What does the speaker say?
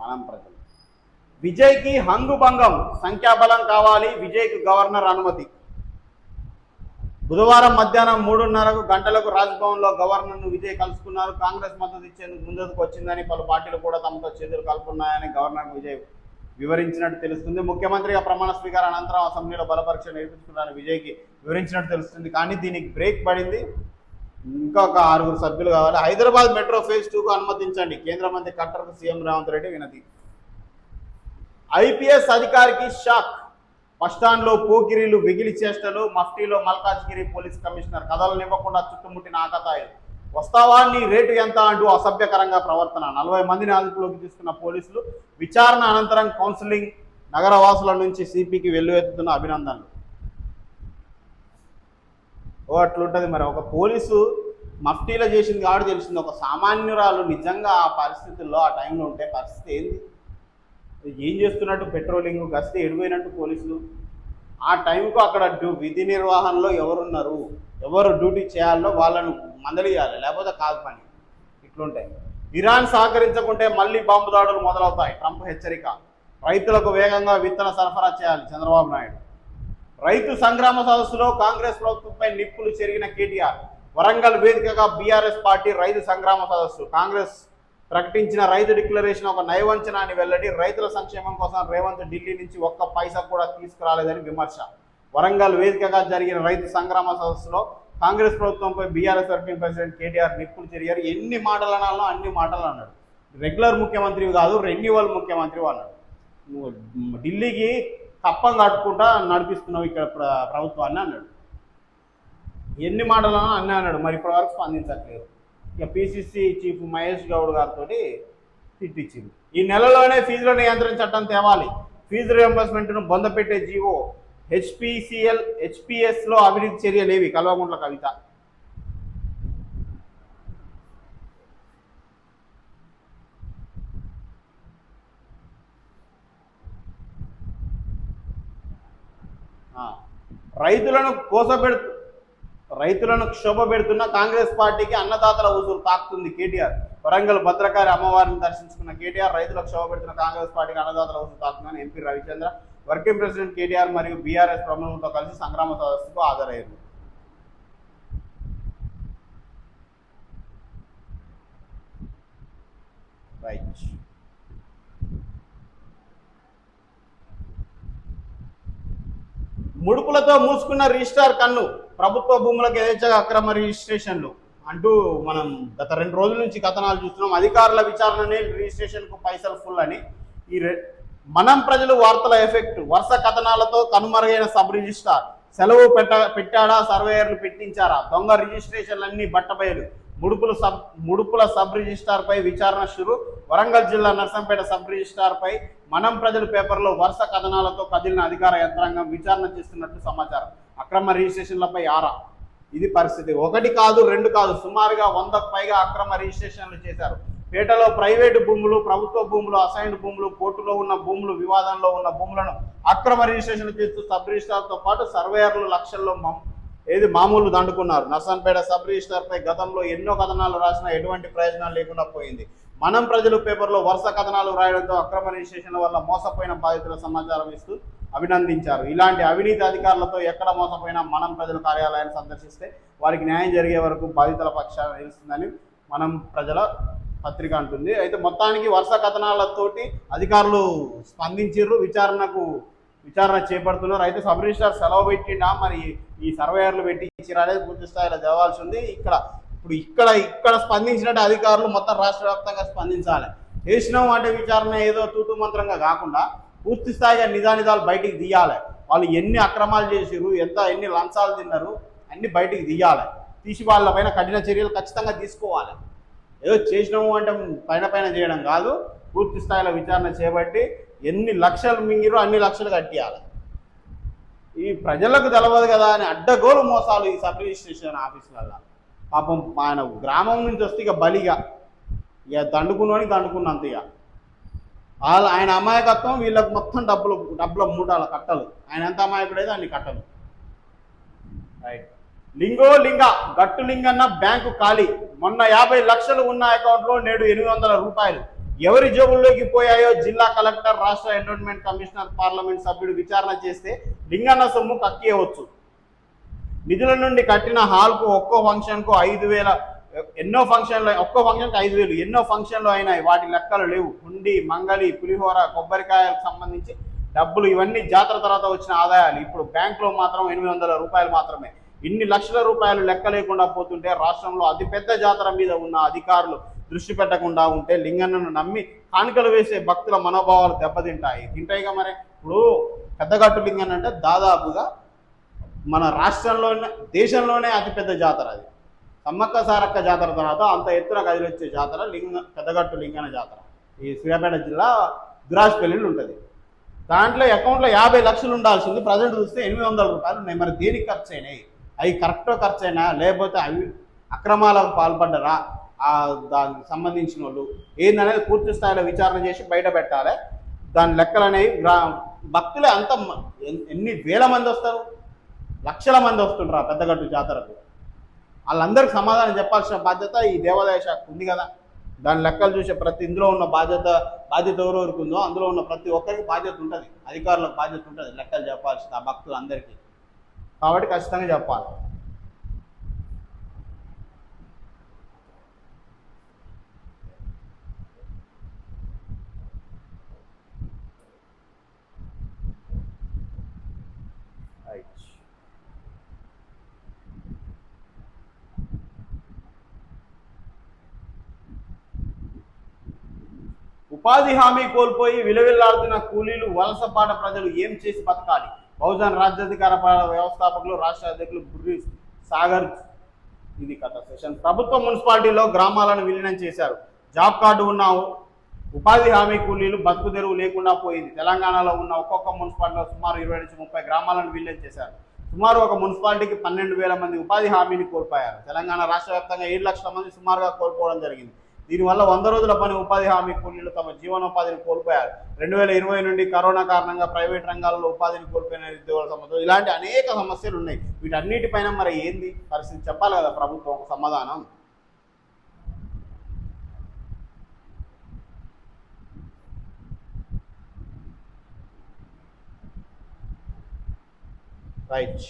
మనం ప్రజలు. విజయ్కి హంగుభంగం, సంఖ్యాబలం కావాలి, విజయ్కి గవర్నర్ అనుమతి. బుధవారం మధ్యాహ్నం 3:30 గంటలకు రాజ్భవన్లో గవర్నర్ను విజయ్ కలుసుకున్నారు. కాంగ్రెస్ మద్దతు ఇచ్చేందుకు ముందుకు వచ్చిందని, పలు పార్టీలు కూడా తమతో చేతులు కలుపున్నాయని గవర్నర్ విజయ్ వివరించినట్టు తెలుస్తుంది. ముఖ్యమంత్రిగా ప్రమాణ స్వీకారం అనంతరం అసెంబ్లీలో బలపరీక్ష నిర్వహించుకున్నారని విజయ్కి వివరించినట్టు తెలుస్తుంది. కానీ దీనికి బ్రేక్ పడింది. ఇంకొక 6 సభ్యులు కావాలి. హైదరాబాద్ మెట్రో ఫేజ్ 2కు అనుమతించండి, కేంద్ర మంత్రి కట్టర్కు సీఎం రేవంత్ రెడ్డి వినతి. ఐపీఎస్ అధికారికి షాక్, బస్టాండ్లో పోకిరీలు, వెగిలి చేష్టలు, మఫ్టీలో మల్కాజ్గిరి పోలీస్ కమిషనర్ కదలనివ్వకుండా చుట్టుముట్టిన ఆకతాయిలు. వస్తావా, నీ రేటు ఎంత అంటూ అసభ్యకరంగా ప్రవర్తన. 40 మందిని అదుపులోకి తీసుకున్న పోలీసులు. విచారణ అనంతరం కౌన్సిలింగ్. నగరవాసుల నుంచి సిపికి వెల్లువెత్తుతున్న అభినందనలు. అట్లుంటుంది మరి. ఒక పోలీసు మఫ్టీలో చేసింది కాబట్టి తెలిసింది. ఒక సామాన్యురాలు నిజంగా ఆ పరిస్థితుల్లో ఆ టైంలో ఉంటే పరిస్థితి ఏంది? ఏం చేస్తున్నట్టు? పెట్రోలింగ్ గస్తీ ఎడిపోయినట్టు పోలీసులు. ఆ టైంకు అక్కడ విధి నిర్వహణలో ఎవరున్నారు, ఎవరు డ్యూటీ చేయాలో వాళ్ళను మందలియాలి, లేకపోతే కాదు పని. ఇట్లుంటాయి. ఇరాన్ సహకరించకుంటే మళ్ళీ బాంబు దాడులు మొదలవుతాయి, ట్రంప్ హెచ్చరిక. రైతులకు వేగంగా విత్తన సరఫరా చేయాలి, చంద్రబాబు నాయుడు. రైతు సంగ్రామ సదస్సులో కాంగ్రెస్ ప్రభుత్వంపై నిప్పులు చెరిగిన కేటీఆర్. వరంగల్ వేదికగా బీఆర్ఎస్ పార్టీ రైతు సంగ్రామ సదస్సు. కాంగ్రెస్ ప్రకటించిన రైతు డిక్లరేషన్ ఒక నయవంచన అని వెల్లడి. రైతుల సంక్షేమం కోసం రేవంత్ ఢిల్లీ నుంచి ఒక్క పైసా కూడా తీసుకురాలేదని విమర్శ. వరంగల్ వేదికగా జరిగిన రైతు సంగ్రామ సదస్సులో కాంగ్రెస్ ప్రభుత్వంపై బీఆర్ఎస్ వర్కింగ్ ప్రెసిడెంట్ కేటీఆర్ నిప్పులు చెరిగారు. ఎన్ని మాటలు అనాలో అన్ని మాటలు అన్నాడు. రెగ్యులర్ ముఖ్యమంత్రి కాదు, రెన్యువల్ ముఖ్యమంత్రి అన్నాడు. నువ్వు ఢిల్లీకి కప్పం కట్టుకుంటా నడిపిస్తున్నావు ఇక్కడ ప్రభుత్వాన్ని అన్నాడు. ఎన్ని మాటలు అన్నీ అన్నాడు. మరి ఇప్పటివరకు స్పందించట్లేదు. ఇక పిసిసి చీఫ్ మహేష్ గౌడ్ గారితో తిట్టించింది. ఈ నెలలోనే ఫీజుల నియంత్రణ చట్టం తేవాలి, ఫీజు రియంబర్స్మెంట్ను బొందపెట్టే జీవో. హెచ్పిఎస్లో అవినీతి చర్యలేవి, కల్వకుంట్ల కవిత. రైతులను క్షోభ పెడుతున్న కాంగ్రెస్ పార్టీకి అన్నదాతల ఊసురు తాకుతుంది కేటీఆర్. వరంగల్ భద్రకాళి అమ్మవారిని దర్శించుకున్న కేటీఆర్. రైతులకు క్షోభ పెడుతున్న కాంగ్రెస్ పార్టీకి అన్నదాతల ఊసురు తాకుతుందని MP Ravichandra working president KTR మరియు బీఆర్ఎస్ ప్రముఖులతో కలిసి సంగ్రామ సదస్సుకు హాజరయ్యారు. రైట్. ముడుపులతో మూసుకున్న రిజిస్ట్రార్ కన్ను. ప్రభుత్వ భూములకు యథేచ్ఛగా అక్రమ రిజిస్ట్రేషన్లు అంటూ మనం గత 2 రోజుల నుంచి కథనాలు చూస్తున్నాం. అధికారుల విచారణనే రిజిస్ట్రేషన్కు పైసలు ఫుల్ అని. మనం ప్రజలు వార్తల ఎఫెక్ట్. వరుస కథనాలతో కనుమరుగైన సబ్ రిజిస్ట్రార్. సెలవు పెట్టాడా, సర్వేయర్లు పెట్టించారా? దొంగ రిజిస్ట్రేషన్లన్నీ బట్టబయలు. ముడుపుల సబ్ రిజిస్ట్రార్పై విచారణ షురు. వరంగల్ జిల్లా నర్సంపేట సబ్ రిజిస్ట్రార్పై మనం ప్రజలు పేపర్లో వరుస కథనాలతో కదిలిన అధికార యంత్రాంగం విచారణ చేస్తున్నట్టు సమాచారం. అక్రమ రిజిస్ట్రేషన్లపై ఆరా. ఇది పరిస్థితి. 1 కాదు 2 కాదు, సుమారుగా 100కు పైగా అక్రమ రిజిస్ట్రేషన్లు చేశారు. పేటలో ప్రైవేటు భూములు, ప్రభుత్వ భూములు, అసైన్డ్ భూములు, కోర్టులో ఉన్న భూములు, వివాదంలో ఉన్న భూములను అక్రమ రిజిస్ట్రేషన్లు చేస్తూ సబ్ రిజిస్ట్రార్తో పాటు సర్వేయర్లు లక్షల్లో మామూలు దండుకున్నారు. నర్సంపేట సబ్ రిజిస్ట్రార్పై గతంలో ఎన్నో కథనాలు రాసినా ఎటువంటి ప్రయోజనాలు లేకుండా పోయింది. మనం ప్రజలు పేపర్లో వరుస కథనాలు రాయడంతో అక్రమ రిజిస్ట్రేషన్ల వల్ల మోసపోయిన బాధితుల సమాచారం ఇస్తూ అభినందించారు. ఇలాంటి అవినీతి అధికారులతో ఎక్కడ మోసపోయినా మనం ప్రజల కార్యాలయాన్ని సందర్శిస్తే వారికి న్యాయం జరిగే వరకు బాధితుల పక్షాన నిలుస్తుందని మనం ప్రజల పత్రిక అంటుంది. అయితే మొత్తానికి వరుస కథనాలతోటి అధికారులు స్పందించారు, విచారణ చేపడుతున్నారు. అయితే సబ్ రిజిస్ట్రార్ సెలవు పెట్టిండా, మరి ఈ సర్వేయర్లు పెట్టించారు అనేది పూర్తి స్థాయిలో జరగాల్సి ఉంది. ఇక్కడ స్పందించినట్టు అధికారులు మొత్తం రాష్ట్ర వ్యాప్తంగా స్పందించాలి. చేసినాం అంటే విచారణ ఏదో తూతు మంత్రంగా కాకుండా పూర్తి స్థాయిగా నిజానిజాలు బయటికి తీయాలి. వాళ్ళు ఎన్ని అక్రమాలు చేసిరు, ఎన్ని లంచాలు తిన్నారు అన్ని బయటికి తీయాలి. తీసి వాళ్ళపైన కఠిన చర్యలు ఖచ్చితంగా తీసుకోవాలి. ఏదో చేసినాము అంటే పైన చేయడం కాదు, పూర్తి స్థాయిలో విచారణ చేపట్టి ఎన్ని లక్షలు మింగిరో అన్ని లక్షలు కట్టియాలి. ఈ ప్రజలకు తెలవదు కదా అని అడ్డగోలు మోసాలు ఈ సబ్ రిజిస్ట్రేషన్ ఆఫీసులలో. పాపం ఆయన గ్రామం నుంచి వస్తే ఇక బలిగా దండుకున్నంత ఇక ఆయన అమాయకత్వం, వీళ్ళకి మొత్తం డబ్బుల మూటాల కట్టలు. ఆయన ఎంత అమాయకుడైతే అన్ని కట్టలు. రైట్. గట్టు లింగన్న బ్యాంకు ఖాళీ. మొన్న 50 లక్షలు ఉన్న అకౌంట్లో నేడు 800 రూపాయలు. ఎవరి జేబుల్లోకి పోయాయో జిల్లా కలెక్టర్, రాష్ట్ర ఎండోన్మెంట్ కమిషనర్, పార్లమెంట్ సభ్యుడు విచారణ చేస్తే లింగన్న సొమ్ము కక్కియవచ్చు. నిధుల నుండి కట్టిన హాల్కు ఒక్కో ఫంక్షన్కు 5,000, ఎన్నో ఫంక్షన్లు, ఒక్కో ఫంక్షన్కి 5,000, ఎన్నో ఫంక్షన్లు అయినాయి, వాటి లెక్కలు లేవు. హుండి, మంగలి, పులిహోర, కొబ్బరికాయలకు సంబంధించి డబ్బులు ఇవన్నీ జాతర తర్వాత వచ్చిన ఆదాయాలు. ఇప్పుడు బ్యాంకులో మాత్రం 800 రూపాయలు మాత్రమే. ఇన్ని లక్షల రూపాయలు లెక్క లేకుండా పోతుంటే రాష్ట్రంలో అతిపెద్ద జాతర మీద ఉన్న అధికారులు దృష్టి పెట్టకుండా ఉంటే లింగన్నను నమ్మి కానుకలు వేసే భక్తుల మనోభావాలు తింటాయిగా. మరి ఇప్పుడు పెద్దగట్టు లింగన్న అంటే దాదాపుగా మన రాష్ట్రంలోనే, దేశంలోనే అతిపెద్ద జాతర అది. సమ్మక్క సారక్క జాతర తర్వాత అంత ఎత్తున కదిలొచ్చే జాతర పెద్దగట్టు లింగన్న జాతర. ఈ సూర్యాపేట జిల్లా దురాజ్పల్లిలో ఉంటుంది. దాంట్లో అకౌంట్లో 50 లక్షలు ఉండాల్సింది ప్రజెంట్ చూస్తే 800 రూపాయలు ఉన్నాయి. మరి దేనికి ఖర్చు అయినాయి? అవి కరెక్ట్గా ఖర్చు అయినా, లేకపోతే అవి అక్రమాలకు పాల్పడ్డరా దానికి సంబంధించిన వాళ్ళు ఏందనేది పూర్తి స్థాయిలో విచారణ చేసి బయట పెట్టాలి. దాని లెక్కలు అనేవి భక్తులే అంత ఎన్ని వేల మంది వస్తారు, లక్షల మంది వస్తుంటారు ఆ పెద్దగట్టు జాతరకు. వాళ్ళందరికీ సమాధానం చెప్పాల్సిన బాధ్యత ఈ దేవాదాయ శాఖకు ఉంది కదా. దాని లెక్కలు చూసే ఇందులో ఉన్న బాధ్యత ఎవరెవరికి ఉందో అందులో ఉన్న ప్రతి ఒక్కరికి బాధ్యత ఉంటుంది, అధికారులకు బాధ్యత ఉంటుంది లెక్కలు చెప్పాల్సింది ఆ భక్తులందరికీ. కాబట్టి ఖచ్చితంగా చెప్పాలి. ఉపాధి హామీ కోల్పోయి విలువిల్లాడుతున్న కూలీలు, వలసపాట ప్రజలు ఏం చేసి బతకాలి? బహుజన్ రాజ్యాధికార వ్యవస్థాపకులు, రాష్ట్ర అధ్యక్షులు బుర్రి సాగర్ ఇది కథ సెషన్. ప్రభుత్వ మున్సిపాలిటీలో గ్రామాలను విలీనం చేశారు. జాబ్ కార్డు ఉన్న ఉపాధి హామీ కూలీలు బతుకు తెరువు లేకుండా పోయింది. తెలంగాణలో ఉన్న ఒక్కొక్క మున్సిపాలిటీలో సుమారు 20 నుంచి 30 గ్రామాలను విలీనం చేశారు. సుమారు ఒక మున్సిపాలిటీకి 12,000 మంది ఉపాధి హామీని కోల్పోయారు. తెలంగాణ రాష్ట్ర వ్యాప్తంగా 7 లక్షల మంది సుమారుగా కోల్పోవడం జరిగింది. దీనివల్ల 100 రోజుల పని ఉపాధి హామీ కూలీలు తమ జీవనోపాధిని కోల్పోయారు. 2020 నుండి కరోనా కారణంగా ప్రైవేట్ రంగాల్లో ఉపాధిని కోల్పోయిన నిరుద్యోగుల సమస్యలు, ఇలాంటి అనేక సమస్యలు ఉన్నాయి. వీటన్నిటిపైన మరి ఏంది పరిస్థితి చెప్పాలి కదా ప్రభుత్వం సమాధానం. రైట్.